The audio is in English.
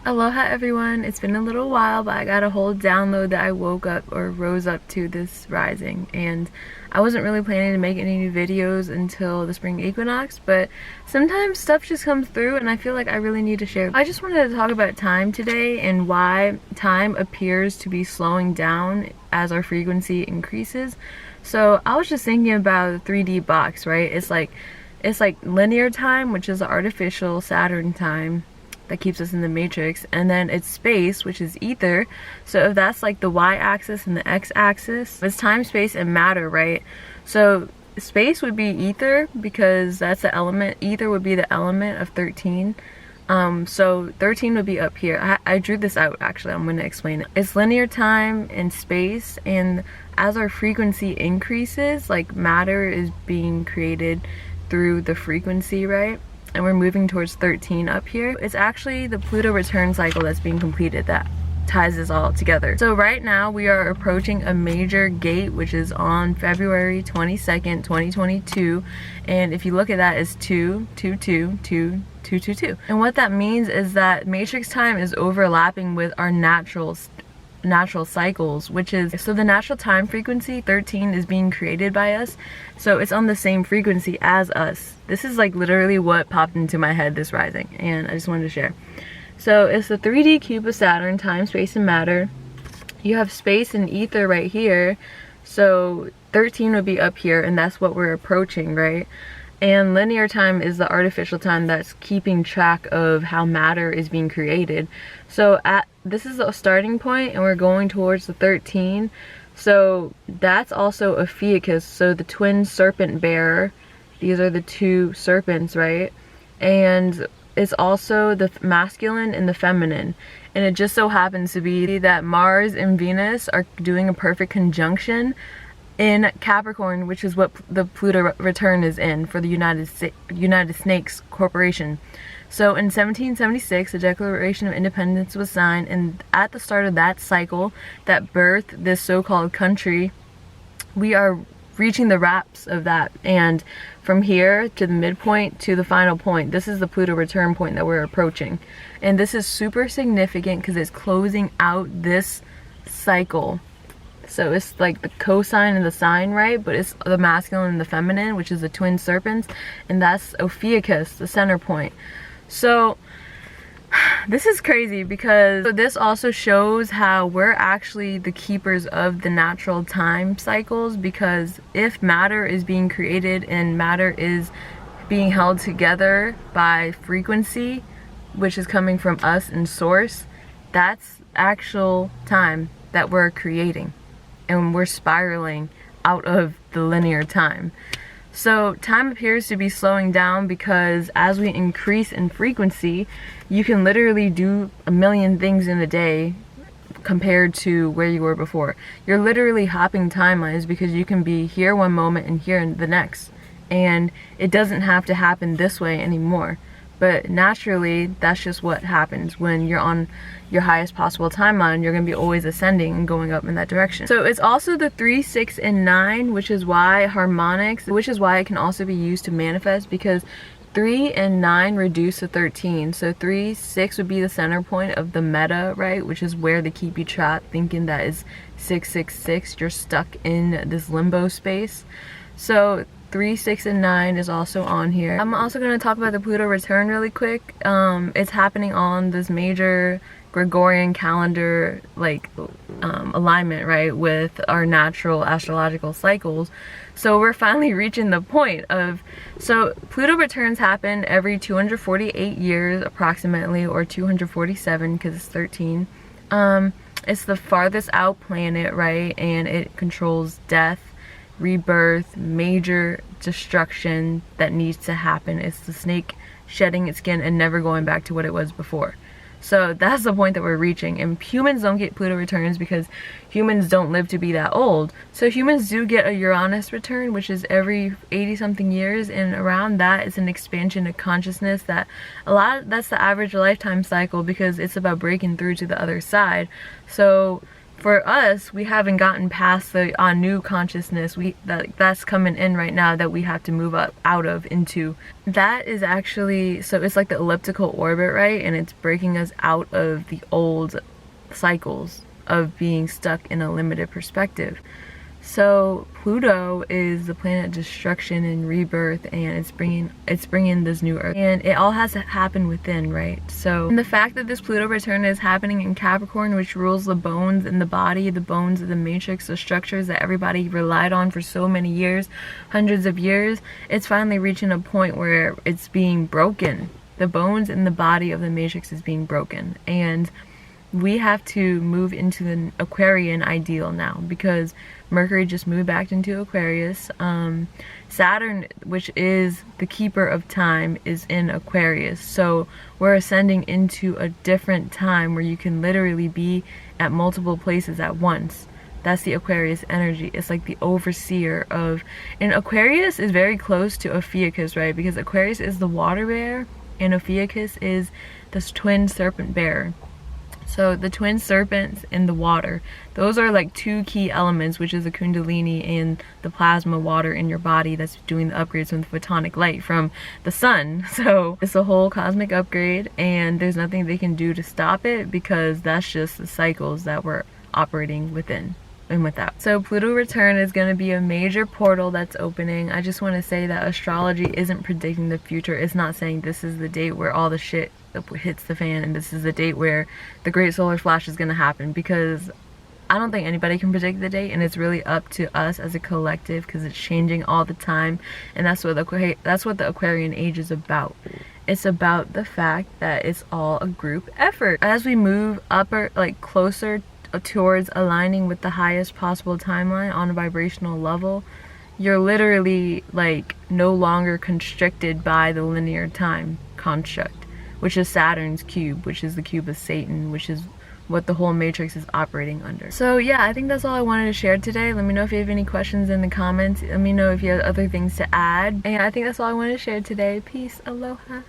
Aloha everyone, it's been a little while, but I got a whole download that I woke up or rose up to this rising, and I wasn't really planning to make any new videos until the spring equinox, but sometimes stuff just comes through and I feel like I really need to share. I just wanted to talk about time today and why time appears to be slowing down as our frequency increases. So I was just thinking about the 3D box, right? It's like linear time, which is the artificial Saturn time that keeps us in the matrix, and then it's space, which is ether. So if that's like the y-axis and the x-axis, it's time, space, and matter, right? So space would be ether because that's the element. Ether would be the element of 13. So 13 would be up here. I drew this out actually. I'm going to explain it. It's linear time and space, and as our frequency increases, like matter is being created through the frequency, right? And we're moving towards 13 up here. It's actually the Pluto return cycle that's being completed that ties this all together. So right now we are approaching a major gate, which is on February 22nd, 2022. And if you look at that, it's 2, 2, 2, 2, 2, 2, 2. And what that means is that matrix time is overlapping with our natural cycles, which is, so the natural time frequency 13 is being created by us, so it's on the same frequency as us. This is like literally what popped into my head this rising, and I just wanted to share. So it's the 3D cube of Saturn, time, space, and matter. You have space and ether right here, so 13 would be up here, and that's what we're approaching, right? And linear time is the artificial time that's keeping track of how matter is being created. So this is a starting point, and we're going towards the 13. So that's also a Ophiuchus, so the twin serpent bearer. These are the two serpents, right? And it's also the masculine and the feminine. And it just so happens to be that Mars and Venus are doing a perfect conjunction in Capricorn, which is what the Pluto return is in for the United Snakes Corporation. So in 1776, the Declaration of Independence was signed, and at the start of that cycle that birthed this so-called country, we are reaching the wraps of that. And from here to the midpoint to the final point, this is the Pluto return point that we're approaching. And this is super significant because it's closing out this cycle. So it's like the cosine and the sine, right? But it's the masculine and the feminine, which is the twin serpents, and that's Ophiuchus, the center point. So this is crazy because this also shows how we're actually the keepers of the natural time cycles, because if matter is being created and matter is being held together by frequency, which is coming from us and source, that's actual time that we're creating. And we're spiraling out of the linear time. So time appears to be slowing down because as we increase in frequency, you can literally do a million things in a day compared to where you were before. You're literally hopping timelines because you can be here one moment and here in the next. And it doesn't have to happen this way anymore. But naturally, that's just what happens when you're on your highest possible timeline. You're going to be always ascending and going up in that direction. So it's also the 3, 6, and 9, which is why harmonics, which is why it can also be used to manifest, because 3 and 9 reduce to 13. So 3, 6 would be the center point of the meta, right? Which is where they keep you trapped, thinking that is 666. You're stuck in this limbo space. So 3, 6, and 9 is also on here. I'm also going to talk about the Pluto return really quick. It's happening on this major Gregorian calendar alignment, right, with our natural astrological cycles. So we're finally reaching the point of, so Pluto returns happen every 248 years approximately, or 247 because it's 13. It's the farthest out planet, right, and it controls death, rebirth, major destruction that needs to happen. It's the snake shedding its skin and never going back to what it was before. So that's the point that we're reaching. And humans don't get Pluto returns because humans don't live to be that old. So humans do get a Uranus return, which is every 80 something years, and around that is an expansion of consciousness that's the average lifetime cycle, because it's about breaking through to the other side. So for us, we haven't gotten past the new consciousness that's coming in right now that we have to move up out of into. That is actually, so it's like the elliptical orbit, right? And it's breaking us out of the old cycles of being stuck in a limited perspective. So Pluto is the planet of destruction and rebirth, and it's bringing this new earth, and it all has to happen within, right? So, and the fact that this Pluto return is happening in Capricorn, which rules the bones in the body, the bones of the matrix, the structures that everybody relied on for so many years, hundreds of years, it's finally reaching a point where it's being broken. The bones in the body of the matrix is being broken, and we have to move into the Aquarian ideal now, because Mercury just moved back into Aquarius. Saturn, which is the keeper of time, is in Aquarius. So we're ascending into a different time where you can literally be at multiple places at once. That's the Aquarius energy. It's like the overseer of... And Aquarius is very close to Ophiuchus, right? Because Aquarius is the water bear, and Ophiuchus is this twin serpent bear. So the twin serpents in the water, those are like two key elements, which is the kundalini and the plasma water in your body that's doing the upgrades from the photonic light from the sun. So it's a whole cosmic upgrade, and there's nothing they can do to stop it, because that's just the cycles that we're operating within and without. So Pluto return is going to be a major portal that's opening. I just want to say that astrology isn't predicting the future. It's not saying this is the date where all the shit hits the fan and this is the date where the great solar flash is going to happen, because I don't think anybody can predict the date, and it's really up to us as a collective, because it's changing all the time, and that's what the Aquarian age is about. It's about the fact that it's all a group effort. As we move closer towards aligning with the highest possible timeline on a vibrational level, you're literally like no longer constricted by the linear time construct, which is Saturn's cube, which is the cube of Satan, which is what the whole matrix is operating under. So yeah, I think that's all I wanted to share today. Let me know if you have any questions in the comments. Let me know if you have other things to add. And I think that's all I wanted to share today. Peace, aloha.